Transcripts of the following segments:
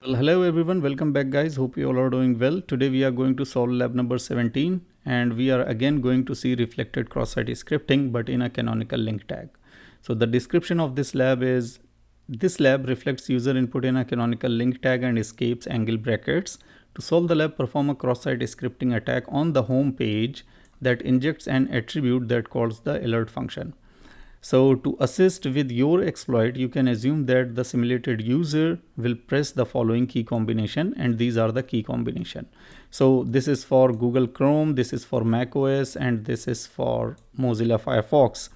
Well, hello everyone, welcome back guys. Hope you all are doing well. Today we are going to solve lab number 17 and we are again going to see reflected cross-site scripting but in a canonical link tag. So the description of this lab is, this lab reflects user input in a canonical link tag and escapes angle brackets. To solve the lab, perform a cross-site scripting attack on the home page that injects an attribute that calls the alert function. So to assist with your exploit, you can assume that the simulated user will press the following key combination, and these are the key combination. So this is for Google Chrome, this is for Mac OS, and this is for Mozilla Firefox.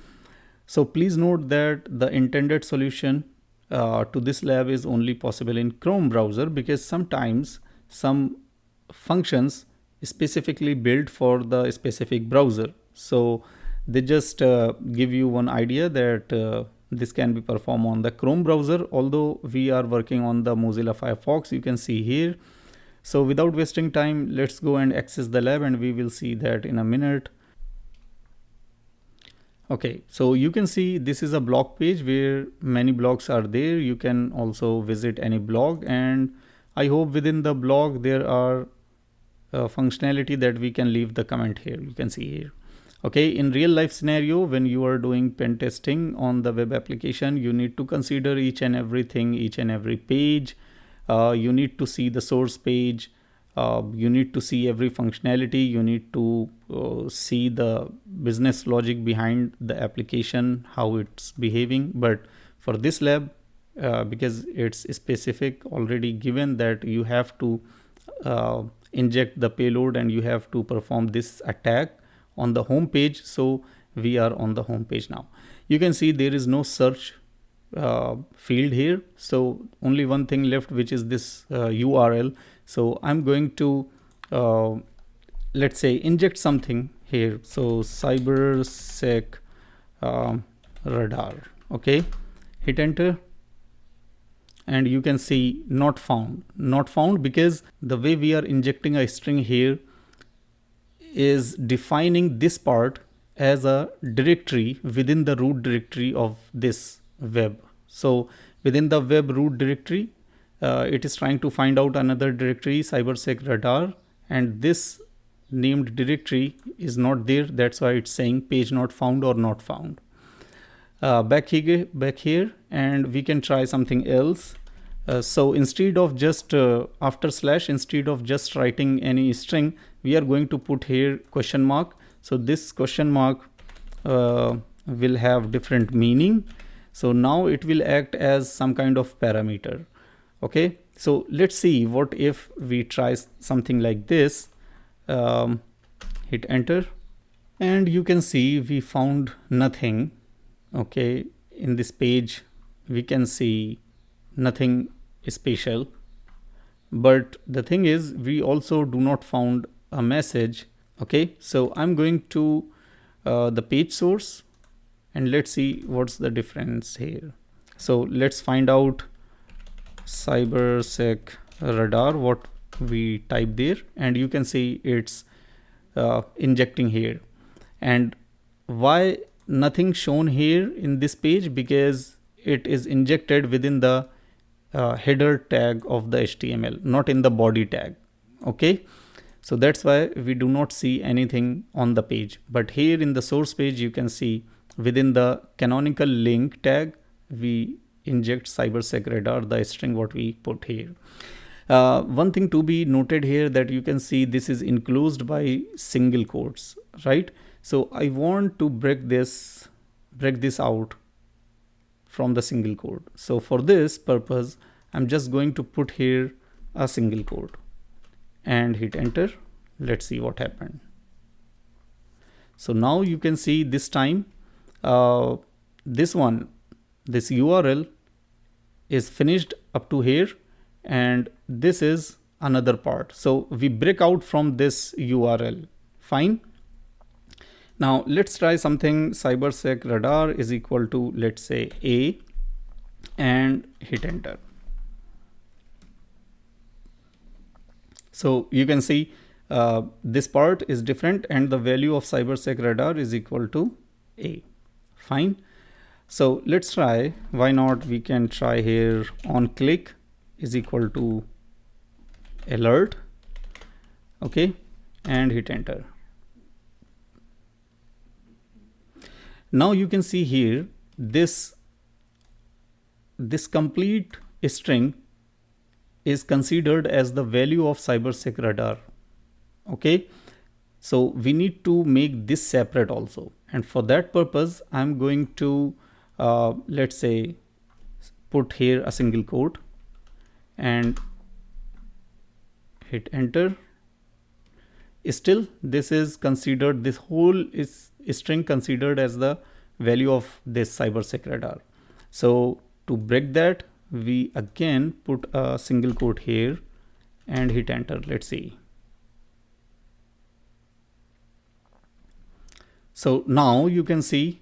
So please note that the intended solution to this lab is only possible in Chrome browser, because sometimes some functions specifically built for the specific browser. So they just give you one idea that this can be performed on the Chrome browser, although we are working on the Mozilla Firefox, you can see here. So without wasting time, let's go and access the lab and we will see that in a minute. Okay, so you can see this is a blog page where many blogs are there. You can also visit any blog, and I hope within the blog there are functionality that we can leave the comment here. You can see here. Okay, in real life scenario, when you are doing pen testing on the web application, you need to consider each and everything, each and every page. You need to see the source page. You need to see every functionality. You need to see the business logic behind the application, how it's behaving. But for this lab, because it's specific already given that you have to inject the payload and you have to perform this attack on the home page. So we are on the home page now. You can see there is no search field here. So only one thing left, which is this URL. So I'm going to let's say inject something here. So cybersec radar. Okay, hit enter. And you can see not found because the way we are injecting a string here is defining this part as a directory within the root directory of this web. So within the web root directory, it is trying to find out another directory, cybersec radar, and this named directory is not there. That's why it's saying page not found or not found. Back here, and we can try something else. So instead of just after slash, instead of just writing any string, we are going to put here question mark. So this question mark will have different meaning. So now it will act as some kind of parameter. Okay, so let's see what if we try something like this. Hit enter, and you can see we found nothing. Okay, in this page we can see nothing special, but the thing is we also do not found a message. Okay, so I'm going to the page source and let's see what's the difference here. So let's find out cybersec radar, what we type there, and you can see it's injecting here. And why nothing shown here in this page? Because it is injected within the header tag of the HTML, not in the body tag. Okay, so that's why we do not see anything on the page. But here in the source page, you can see within the canonical link tag, we inject cybersec radar, the string what we put here. One thing to be noted here, that you can see this is enclosed by single quotes, right? So I want to break this out from the single quote. So for this purpose, I'm just going to put here a single quote and hit enter. Let's see what happened. So now you can see this time this URL is finished up to here, and this is another part. So we break out from this URL. Fine. Now let's try something. Cybersec radar is equal to, let's say, A, and hit enter. So you can see this part is different and the value of cybersec radar is equal to A. Fine. So let's try, why not, we can try here on click is equal to alert, okay, and hit enter. Now you can see here this complete string is considered as the value of cybersec radar. Okay, so we need to make this separate also, and for that purpose I'm going to let's say put here a single quote and hit enter. Still this is considered, this whole is string considered as the value of this cybersec radar. So to break that, we again put a single quote here and hit enter. Let's see. So now you can see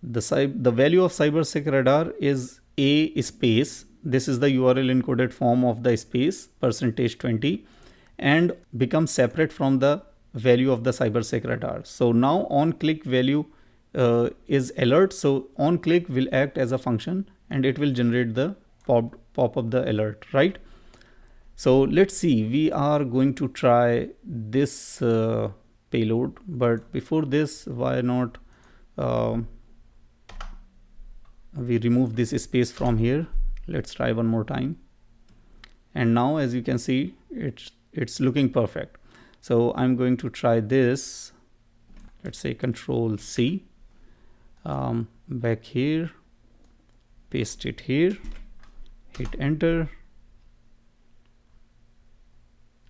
the value of cybersec radar is a space. This is the URL encoded form of the space %20 and becomes separate from the value of the cybersec radar. So now on click value is alert. So on click will act as a function and it will generate the pop up the alert, right? So let's see, we are going to try this payload, but before this, why not we remove this space from here. Let's try one more time. And now as you can see, it's looking perfect. So I'm going to try this. Let's say Control C, back here, paste it here, hit enter.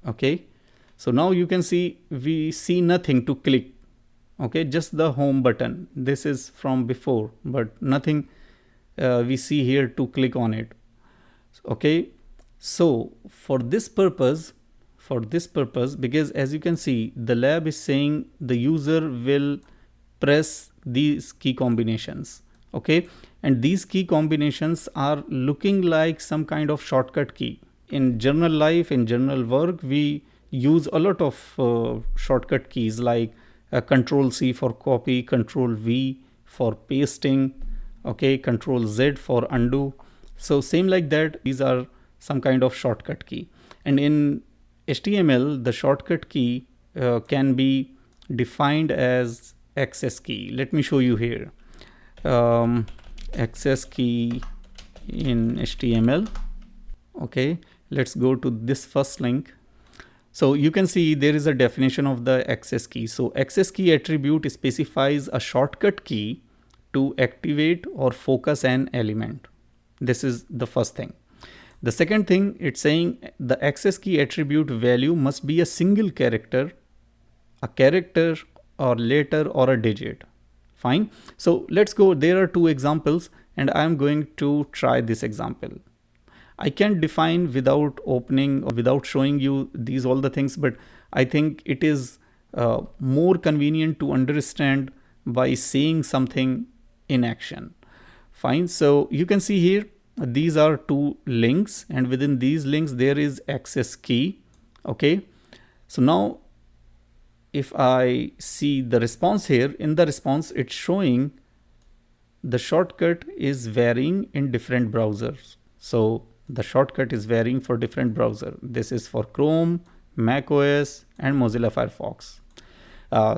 Okay, so now you can see we see nothing to click. Okay, just the home button. This is from before, but nothing we see here to click on it. Okay, so for this purpose, because as you can see, the lab is saying the user will press these key combinations. Okay, and these key combinations are looking like some kind of shortcut key. In general life, in general work, we use a lot of shortcut keys like Control C for copy, Control V for pasting, okay, Control Z for undo. So same like that, these are some kind of shortcut key. And in HTML, the shortcut key can be defined as access key. Let me show you here. Access key in HTML. Okay, let's go to this first link. So you can see there is a definition of the access key. So access key attribute specifies a shortcut key to activate or focus an element. This is the first thing. The second thing, it's saying the access key attribute value must be a single character, a character or letter or a digit. Fine. So let's go. There are two examples and I'm going to try this example. I can define without opening or without showing you these all the things, but I think it is more convenient to understand by seeing something in action. Fine. So you can see here, these are two links and within these links there is access key. Okay. So now if I see the response here, in the response it's showing the shortcut is varying in different browsers. So the shortcut is varying for different browser. This is for Chrome, Mac OS and Mozilla Firefox.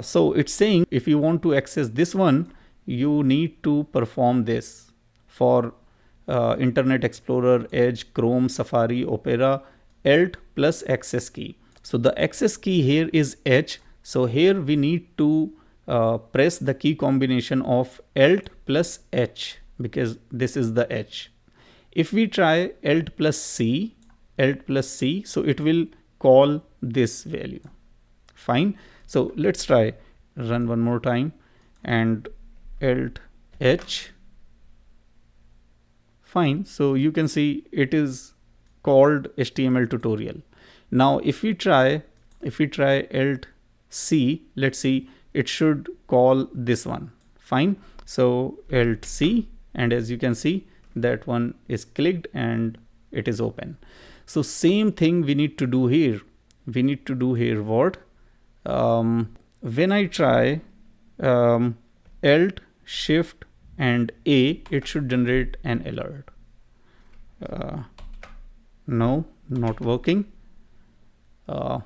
So it's saying if you want to access this one, you need to perform this for Internet Explorer, Edge, Chrome, Safari, Opera, ALT plus access key. So the access key here is H. So here we need to press the key combination of ALT plus H because this is the H. If we try ALT plus C, so it will call this value. Fine. So let's try, run one more time and ALT H. Fine. So you can see it is called HTML tutorial. Now if we try ALT C, let's see, it should call this one. Fine. So ALT C, and as you can see, that one is clicked and it is open. So same thing we need to do here. We need to do here what? When I try Alt, Shift and A, it should generate an alert. No, not working.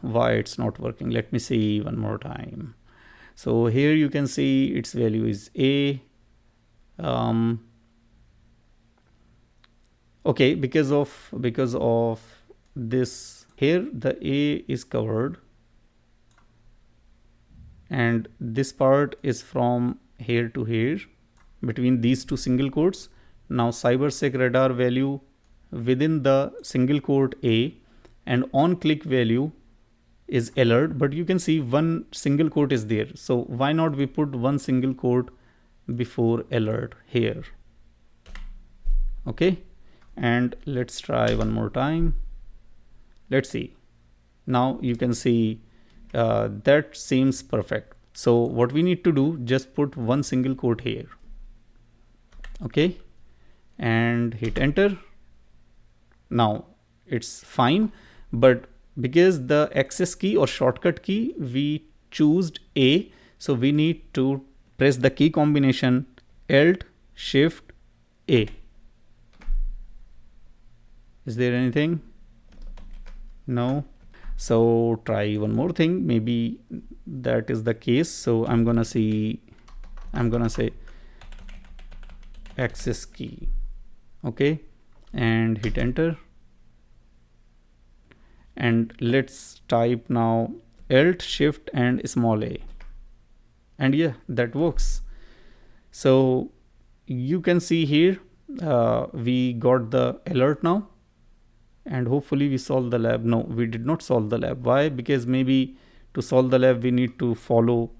why it's not working. Let me see one more time. So here you can see its value is A. Okay, because of this, here the A is covered, and this part is from here to here between these two single quotes. Now cybersec radar value within the single quote A and on click value is alert, but you can see one single quote is there. So why not we put one single quote before alert here? Okay, and let's try one more time. Let's see. Now you can see that seems perfect. So what we need to do, just put one single quote here. Okay, and hit enter. Now it's fine, but because the access key or shortcut key we choose A, so we need to press the key combination Alt+Shift+A. Is there anything? No. So try one more thing, maybe that is the case. So I'm gonna say access key. Okay, and hit enter, and let's type now Alt+Shift and small a, and yeah, that works. So you can see here we got the alert now, and hopefully we solve the lab. No, we did not solve the lab. Why? Because maybe to solve the lab we need to follow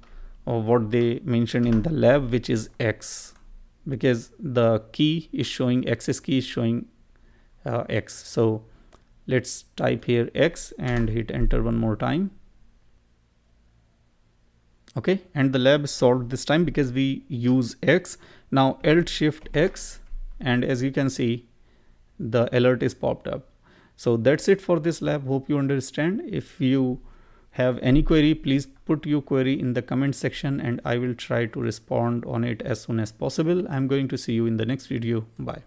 what they mentioned in the lab, which is X, because the key is showing, access key is showing X. So let's type here X and hit enter one more time. Okay, and the lab is solved this time because we use X. Now Alt+Shift+X, and as you can see the alert is popped up. So that's it for this lab. Hope you understand. If you have any query, please put your query in the comment section and I will try to respond on it as soon as possible. I'm going to see you in the next video. Bye.